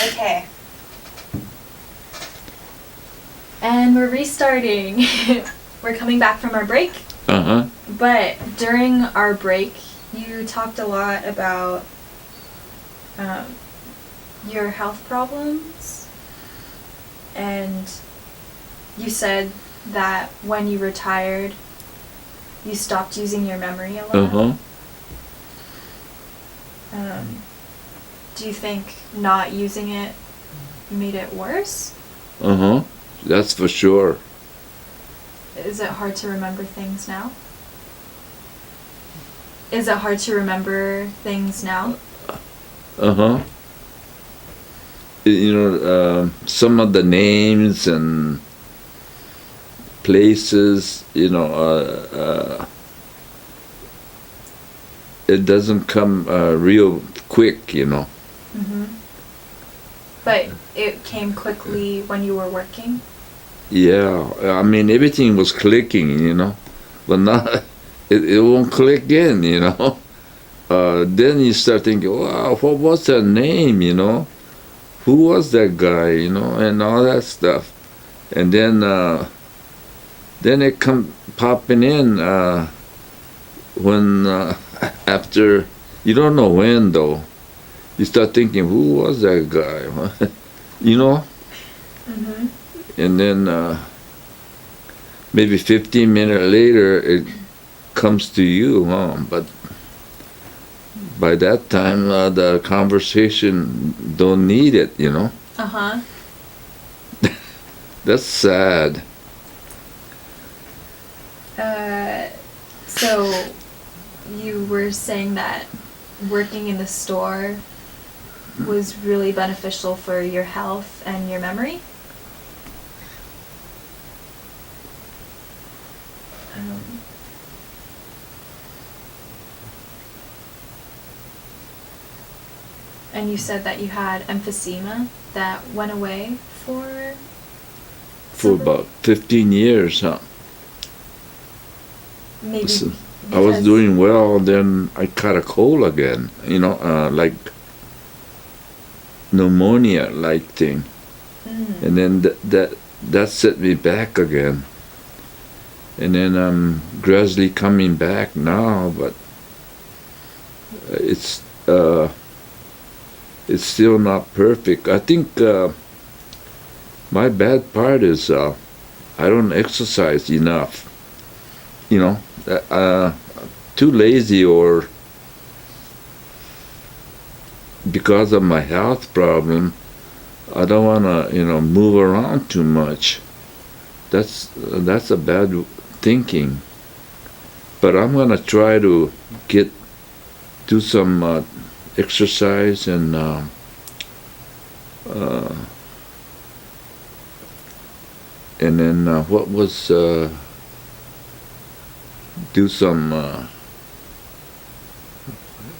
Okay. And we're restarting. We're coming back from our break. Uh-huh. But during our break, you talked a lot about your health problems. And you said that when you retired, you stopped using your memory a lot. Uh-huh. Do you think not using it made it worse? Uh-huh. That's for sure. Is it hard to remember things now? Is it hard to remember things now? Uh-huh. You know, some of the names and places, you know, it doesn't come real quick, you know. Mm-hmm. But it came quickly when you were working? Yeah, I mean, everything was clicking, you know, but now it won't click in, you know. Then you start thinking, wow, what was that name, you know? Who was that guy, you know, and all that stuff. And then it come popping in when after, you don't know when though, you start thinking, who was that guy, you know? Mm-hmm. And then maybe 15 minutes later, it comes to you, huh? But by that time, the conversation don't need it, you know? Uh-huh. That's sad. So you were saying that working in the store was really beneficial for your health and your memory? And you said that you had emphysema that went away for About 15 years, huh? Maybe So I was doing well, then I caught a cold again, you know, like pneumonia-like thing. Mm. And then that set me back again. And then I'm gradually coming back now, but it's still not perfect. I think my bad part is I don't exercise enough. You know, too lazy, or because of my health problem, I don't want to, you know, move around too much. That's a bad thinking. But I'm gonna try to do some exercise and then what was do some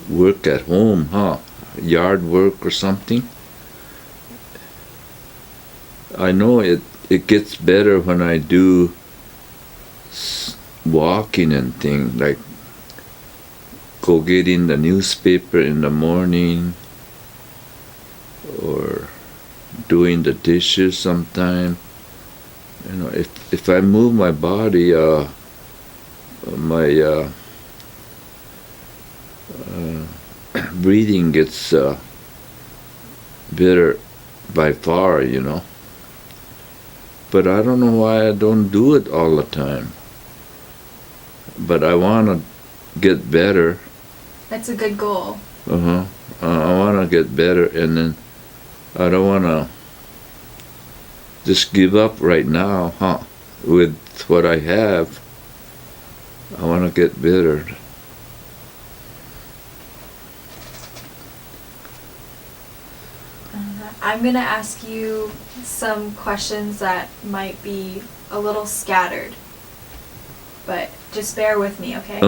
work at home, huh? Yard work or something. I know it gets better when I do walking and things, like go getting the newspaper in the morning, or doing the dishes sometime. You know, if I move my body, my breathing gets better by far, you know. But I don't know why I don't do it all the time. But I want to get better. That's a good goal. I want to get better, and then I don't want to just give up right now, huh? With what I have, I want to get better. I'm going to ask you some questions that might be a little scattered, but just bear with me, okay?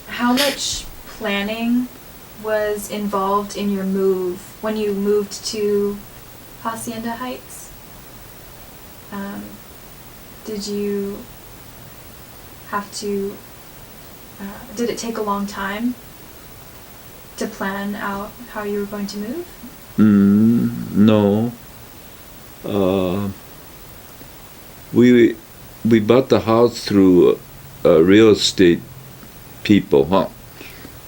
How much planning was involved in your move when you moved to Hacienda Heights? Did you have to, did it take a long time to plan out how you were going to move? No. We bought the house through real estate people, huh?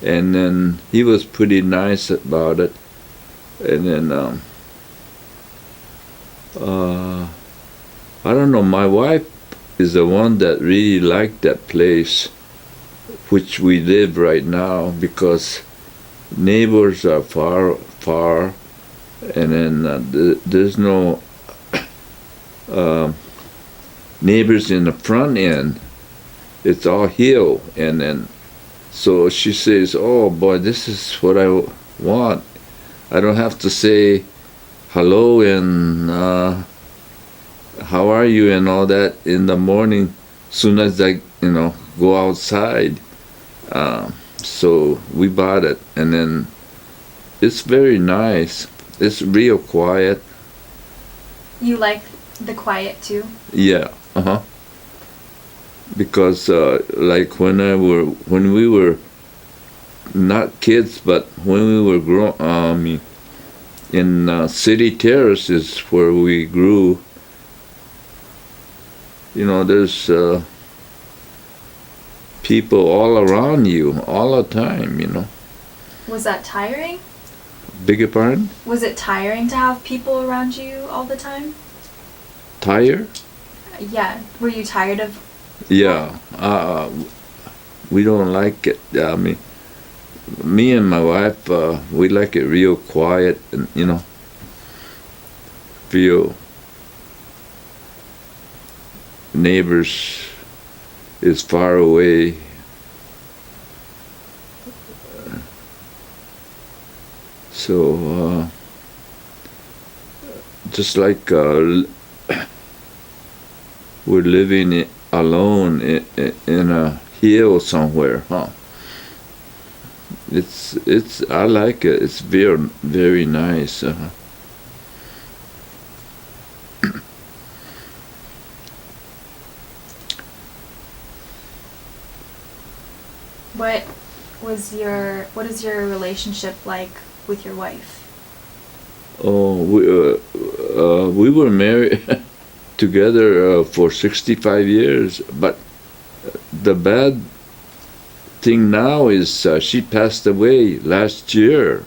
And then he was pretty nice about it. And then I don't know. My wife is the one that really liked that place, which we live right now, because neighbors are far, and then there's no neighbors in the front end. It's all hill, and then so she says, "Oh boy, this is what I want. I don't have to say hello and how are you and all that in the morning. Soon as I go outside." So we bought it, and then it's very nice. It's real quiet. You like the quiet too? Yeah. Because like when we were not kids, but when we were in City Terrace is where we grew. There's people all around you all the time. Was that tiring? Beg your pardon? Was it tiring to have people around you all the time? Tired? Yeah. Were you tired of? Yeah. We don't like it. I mean, me and my wife, we like it real quiet, and feel neighbors is far away. So just like we're living alone in a hill somewhere, huh? It's I like it. It's very nice. What is your relationship like with your wife? Oh, we were married together for 65 years, but the bad thing now is she passed away last year.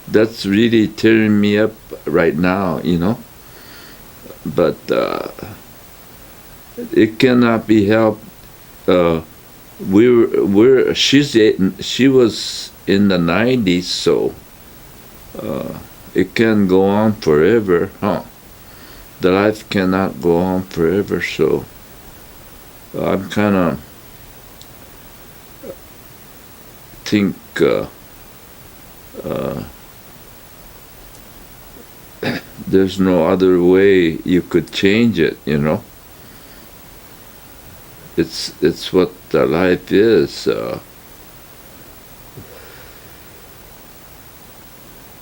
That's really tearing me up right now, But it cannot be helped. She was in the 90s, so it can go on forever, huh? The life cannot go on forever, so I'm kind of think there's no other way you could change it, It's what the life is.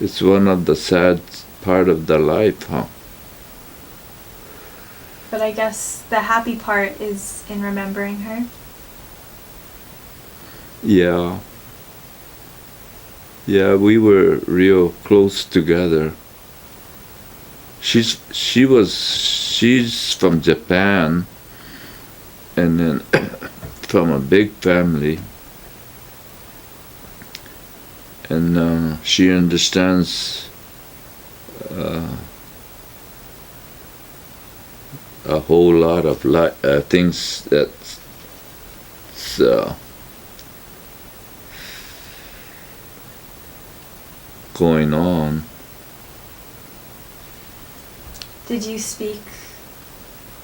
It's one of the sad part of the life, huh? But I guess the happy part is in remembering her. Yeah. Yeah, we were real close together. She's from Japan, and then from a big family, and she understands a whole lot of things that's going on. Did you speak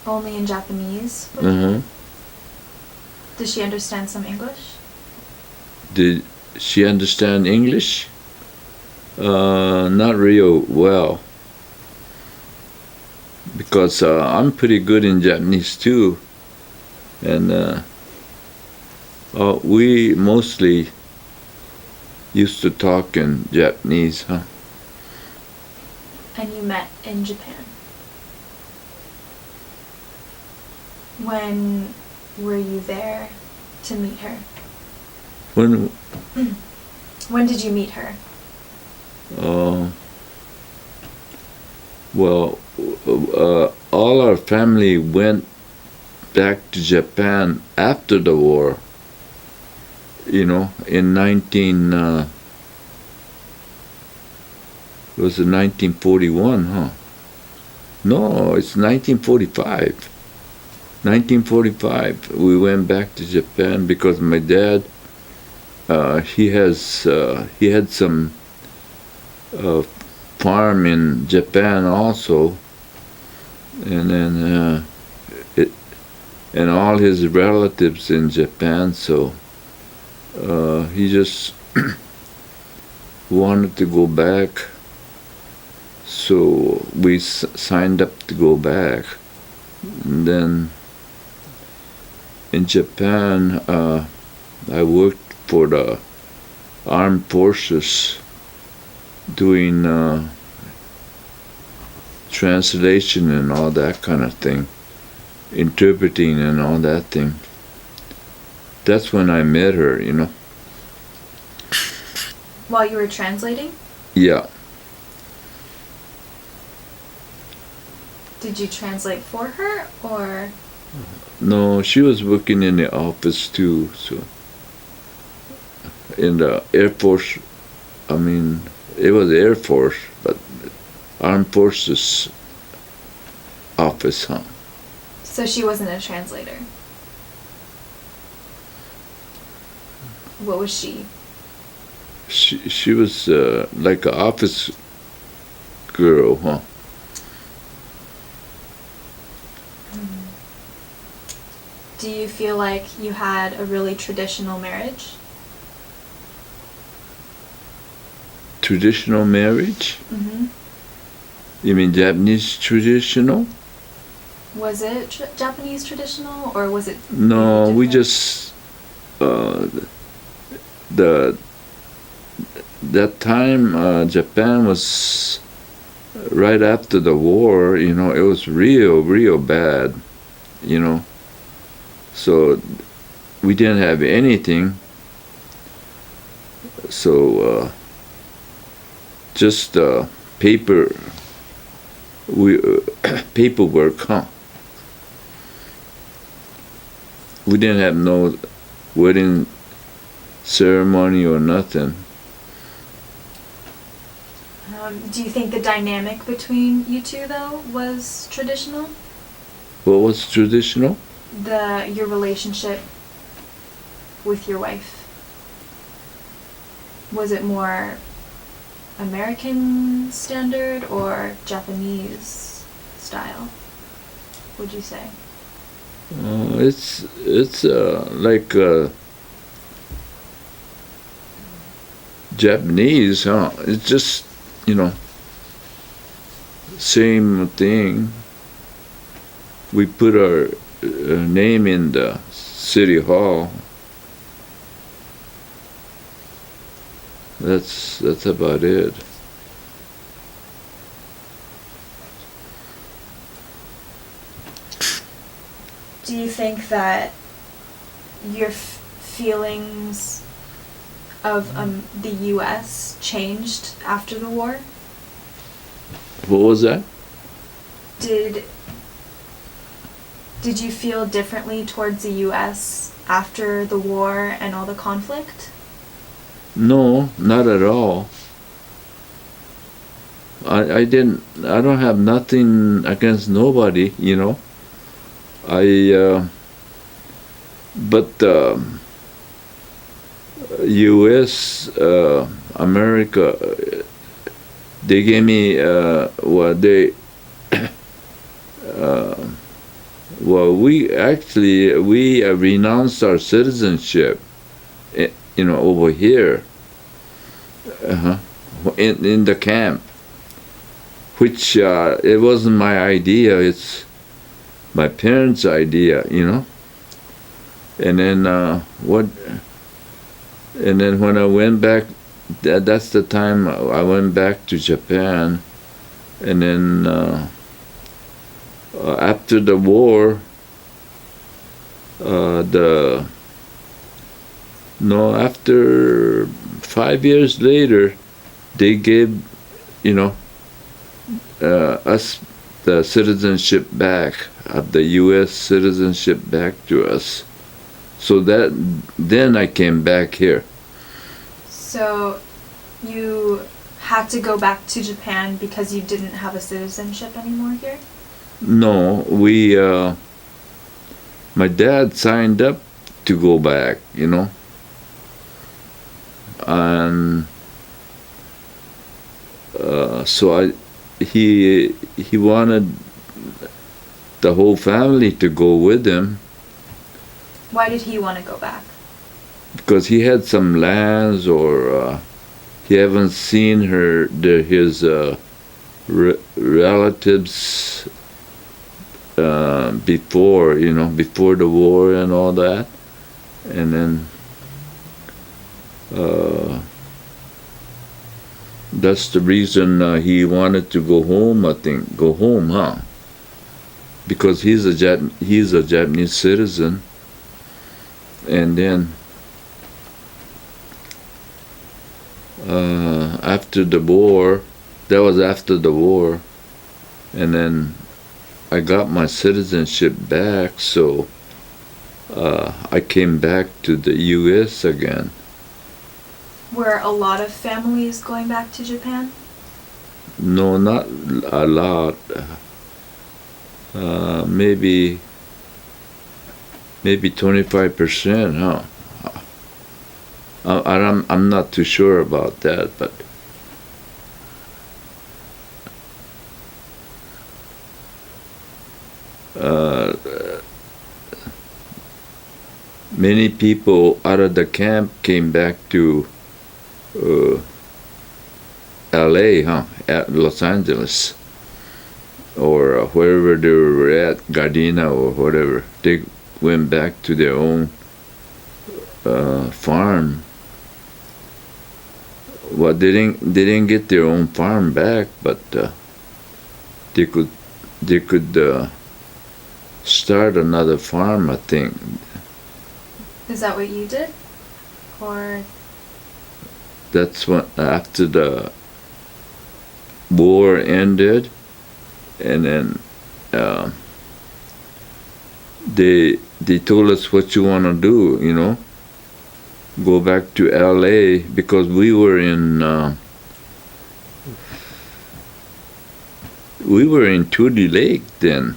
only in Japanese? Mm-hmm. Does she understand some English? Did she understand English? Not real well, because I'm pretty good in Japanese too, and we mostly used to talk in Japanese, huh? And you met in Japan. When were you there to meet her? When When did you meet her? Well, all our family went back to Japan after the war. In was it 1941, huh? No, it's 1945. 1945, we went back to Japan because my dad, he had some farm in Japan also, and then and all his relatives in Japan, so he just wanted to go back, so we signed up to go back. And then in Japan, I worked for the armed forces doing translation and all that kind of thing, interpreting and all that thing. That's when I met her, While you were translating? Yeah. Did you translate for her, or? No, she was working in the office too, so. In the Air Force, it was Air Force, but Armed Forces office, huh? So she wasn't a translator. What was she? She was like an office girl, huh? Do you feel like you had a really traditional marriage? Traditional marriage? Mm-hmm. You mean Japanese traditional? Was it Japanese traditional, or was it? No, we just that time Japan was right after the war. It was real bad. So we didn't have anything. So just paperwork, huh? We didn't have no wedding ceremony or nothing. Do you think the dynamic between you two, though, was traditional? What was traditional? Your relationship with your wife. Was it more American standard or Japanese style, would you say? It's like Japanese, huh? It's just, same thing. We put our name in the city hall. That's about it. Do you think that your feelings of the U.S. changed after the war? What was that? Did you feel differently towards the U.S. after the war and all the conflict? No, not at all. I don't have nothing against nobody, but U.S., America, they gave me, we renounced our citizenship, over here, in the camp, which it wasn't my idea. It's my parents' idea, And then And then when I went back, that's the time I went back to Japan, and then after the war, after 5 years later, they gave, you know, us the citizenship back, of the U.S. citizenship back to us. So then I came back here. So you had to go back to Japan because you didn't have a citizenship anymore here? No, my dad signed up to go back, and so he wanted the whole family to go with him. Why did he want to go back? Because he had some lands, or he haven't seen his relatives before, before the war and all that, and then that's the reason he wanted to go home. I think go home, because he's a Japanese citizen, and then after the war, that was after the war, and then I got my citizenship back, so I came back to the U.S. again. Were a lot of families going back to Japan? No, not a lot. Maybe 25%, I'm not too sure about that, but many people out of the camp came back to LA, at Los Angeles, or wherever they were at, Gardena or whatever. They went back to their own farm. Well, they didn't get their own farm back, but they could start another farm, I think. Is that what you did? Or that's when, after the war ended, and then they told us, what you want to do, go back to LA, because we were in Tootie Lake then.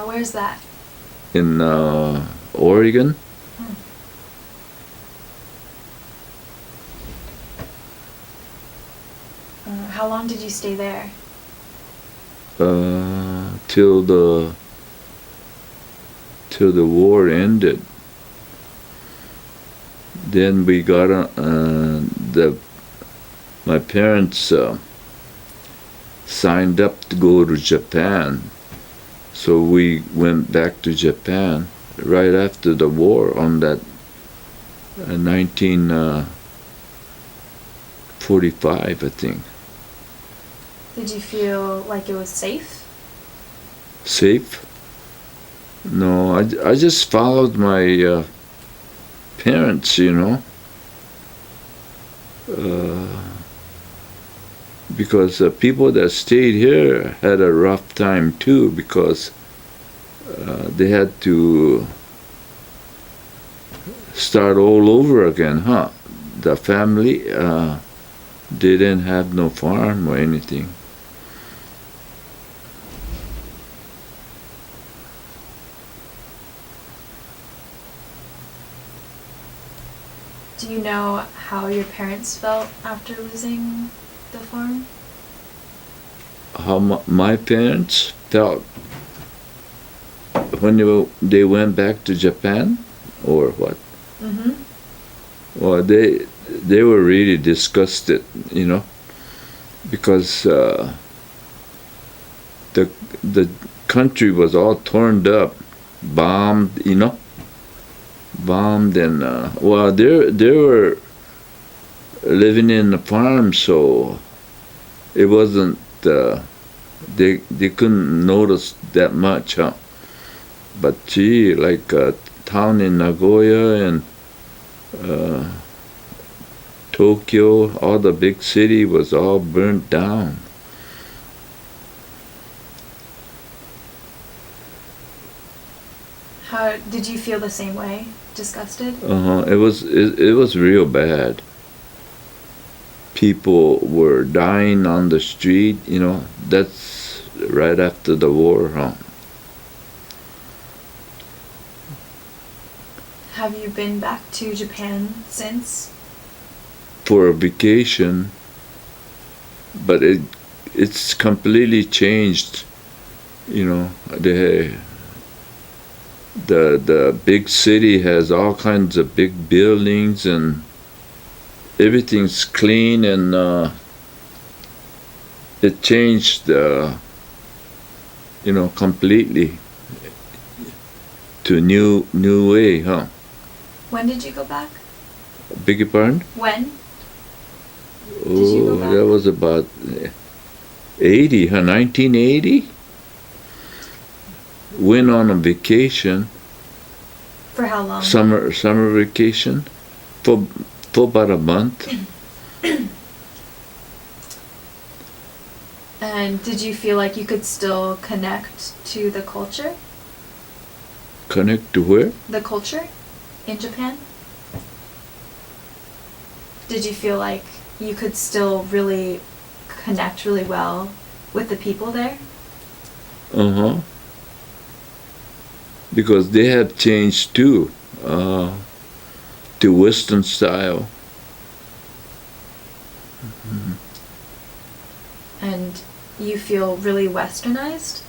Where's that? In Oregon. How long did you stay there? Till the war ended. Then we got my parents signed up to go to Japan, so we went back to Japan right after the war on that 1945, I think. Did you feel like it was safe? Safe? No, I just followed my parents, because people that stayed here had a rough time too, because they had to start all over again, The family, they didn't have no farm or anything. Do you know how your parents felt after losing the farm? How my parents felt when they went back to Japan, or what? Mm-hmm. Well, they were really disgusted, because the country was all torn up, bombed, bombed, and they were living in a farm, so it wasn't they couldn't notice that much, but gee, like town in Nagoya and uh, Tokyo, all the big city was all burnt down. How did you feel the same way? Disgusted? It was real bad. People were dying on the street. That's right after the war, huh? Have you been back to Japan since? For a vacation, but it's completely changed. The big city has all kinds of big buildings and everything's clean, and it changed completely to new way, huh? When did you go back? Beg your pardon? When? Oh, you go back? That was about 80, huh? 1980. Went on a vacation. For how long? Summer vacation for about a month. And did you feel like you could still connect to the culture? Connect to where? The culture in Japan? Did you feel like you could still really connect really well with the people there? Uh-huh. Because they have changed too, to Western style. Mm-hmm. And you feel really westernized?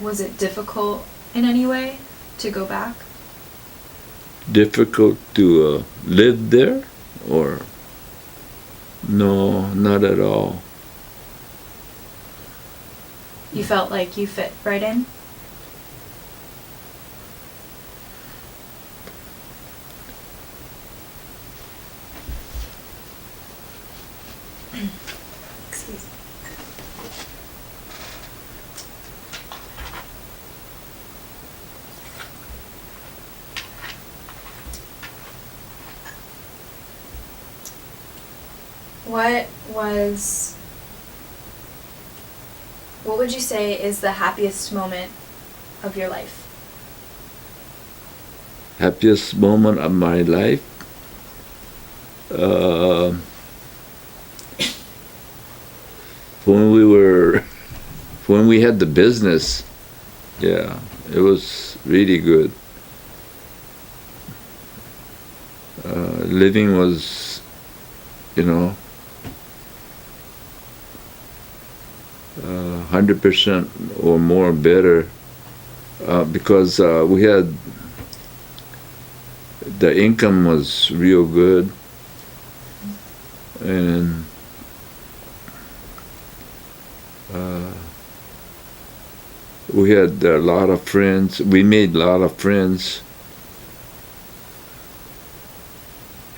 Was it difficult in any way to go back? Difficult to live there, or no, not at all. You felt like you fit right in? Excuse me. What would you say is the happiest moment of your life? Happiest moment of my life? When we had the business, yeah, it was really good. Living was, 100% or more better, because we had, the income was real good, and we had a lot of friends. We made a lot of friends,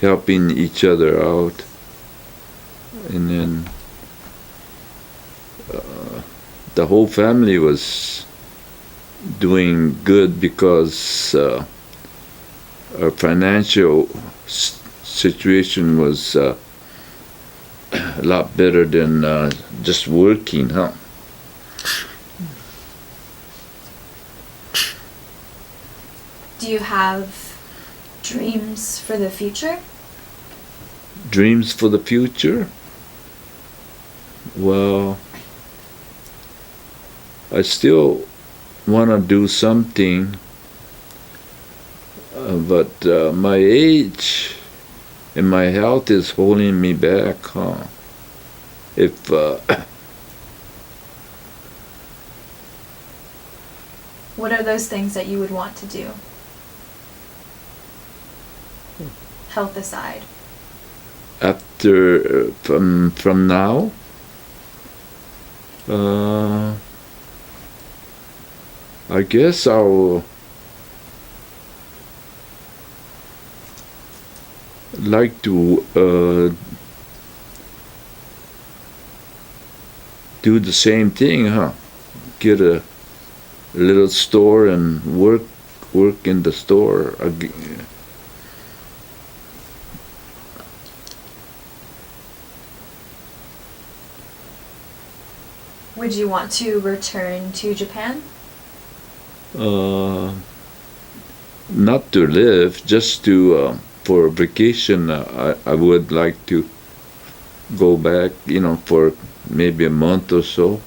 helping each other out, and then the whole family was doing good because our financial situation was a lot better than just working, huh? Do you have dreams for the future? Dreams for the future? Well, I still want to do something, but my age and my health is holding me back, huh? If What are those things that you would want to do? Health aside. after from now, I guess I'll like to do the same thing, huh? Get a little store and work in the store. Would you want to return to Japan? Not to live, just to for vacation. I would like to go back, for maybe a month or so.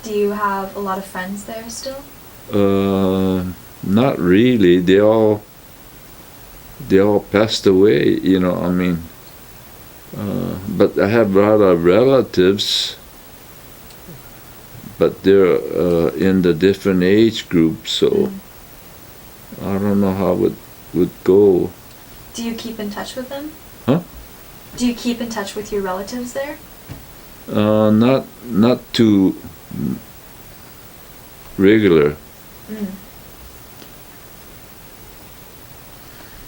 Do you have a lot of friends there still? Not really. They all passed away. But I have a lot of relatives, but they're in the different age groups, so I don't know how it would go. Do you keep in touch with them? Huh? Do you keep in touch with your relatives there? Not too regular.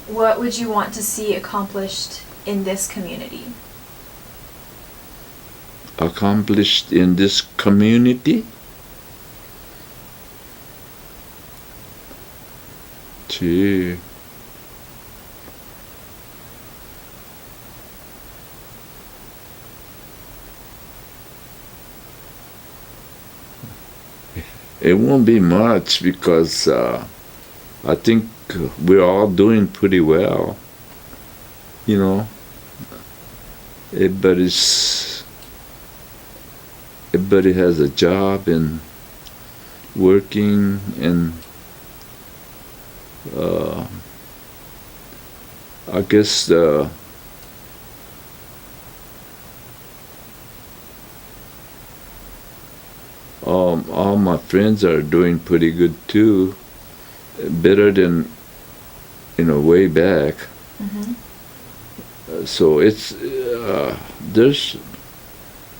What would you want to see accomplished in this community? Accomplished in this community? Gee. It won't be much because I think we're all doing pretty well. Everybody has a job and working, and I guess all my friends are doing pretty good too, better than way back. So it's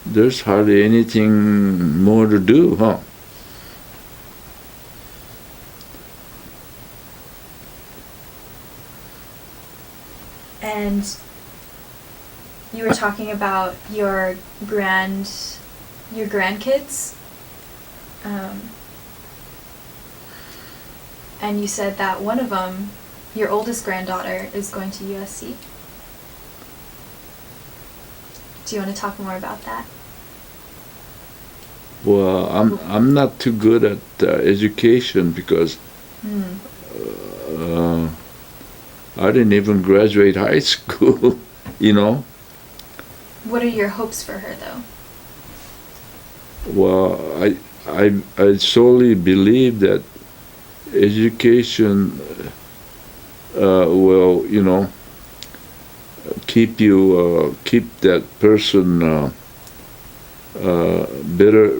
there's hardly anything more to do, huh? And you were talking about your grandkids, and you said that one of them, your oldest granddaughter, is going to USC. Do you want to talk more about that? Well, I'm not too good at education because I didn't even graduate high school. What are your hopes for her, though? Well, I solely believe that education will keep that person better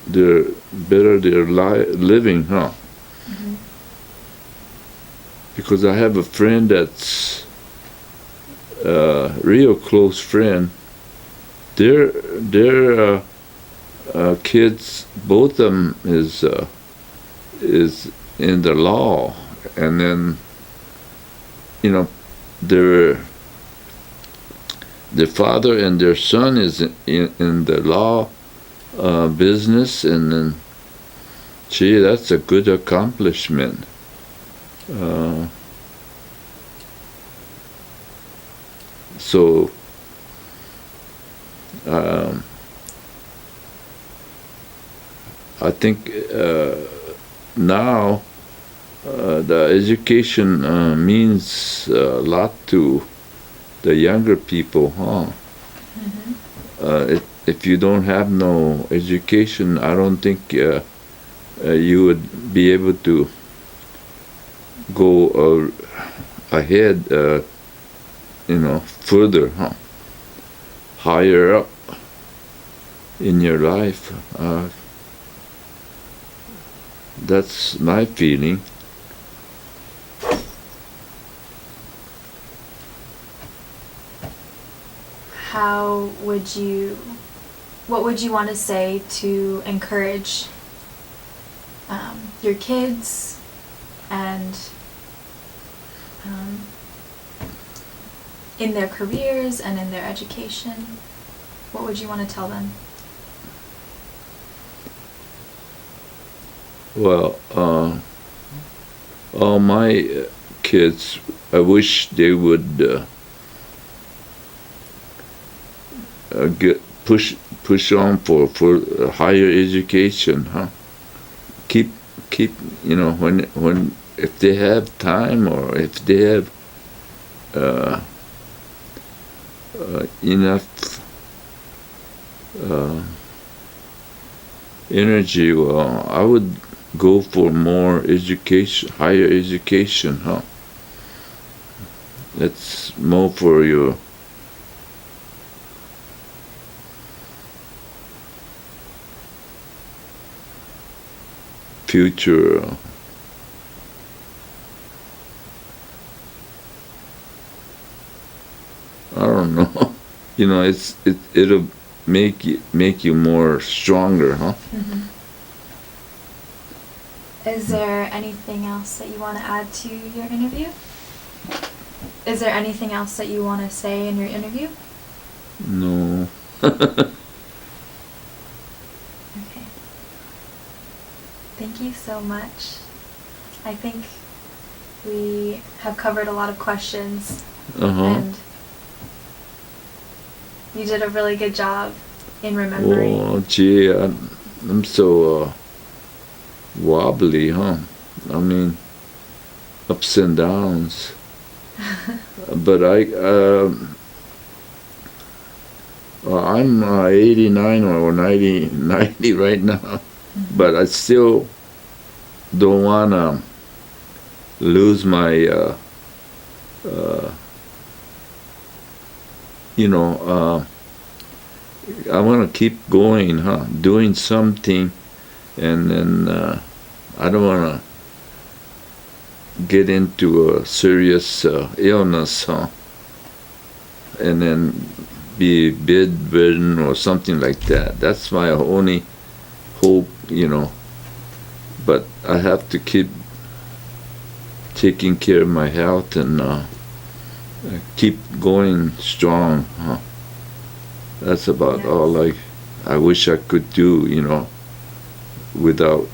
their living, huh? Because I have a friend that's real close friend. Their kids, both of them is in the law, and then their father and their son is in the law business, and then gee, that's a good accomplishment. So I think now the education means a lot to the younger people, huh? If you don't have no education, I don't think you would be able to go ahead, further, huh? Higher up in your life. That's my feeling. What would you want to say to encourage your kids and in their careers and in their education? What would you want to tell them? Well, all my kids, I wish they would get push on for higher education, huh? Keep keep when if they have time or if they have uh, enough energy, well, I would go for more education, higher education, huh? That's more for your future. I don't know. It'll make you more stronger, huh? Mm-hmm. Is there anything else that you want to add to your interview? Is there anything else that you want to say in your interview? No. Okay. Thank you so much. I think we have covered a lot of questions. And you did a really good job in remembering. Oh, gee, I'm so wobbly, huh? I mean, ups and downs. But I'm 89 or 90 right now. Mm-hmm. But I still don't want to lose my, I want to keep going, huh? Doing something, and then I don't want to get into a serious illness, huh? And then be bedridden or something like that. That's my only hope, But I have to keep taking care of my health and keep going strong, huh? That's about all I wish I could do, without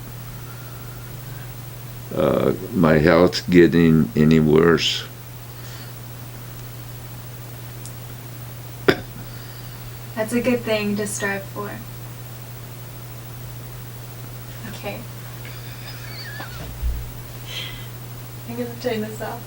my health getting any worse. That's a good thing to strive for. Okay. I'm gonna turn this off.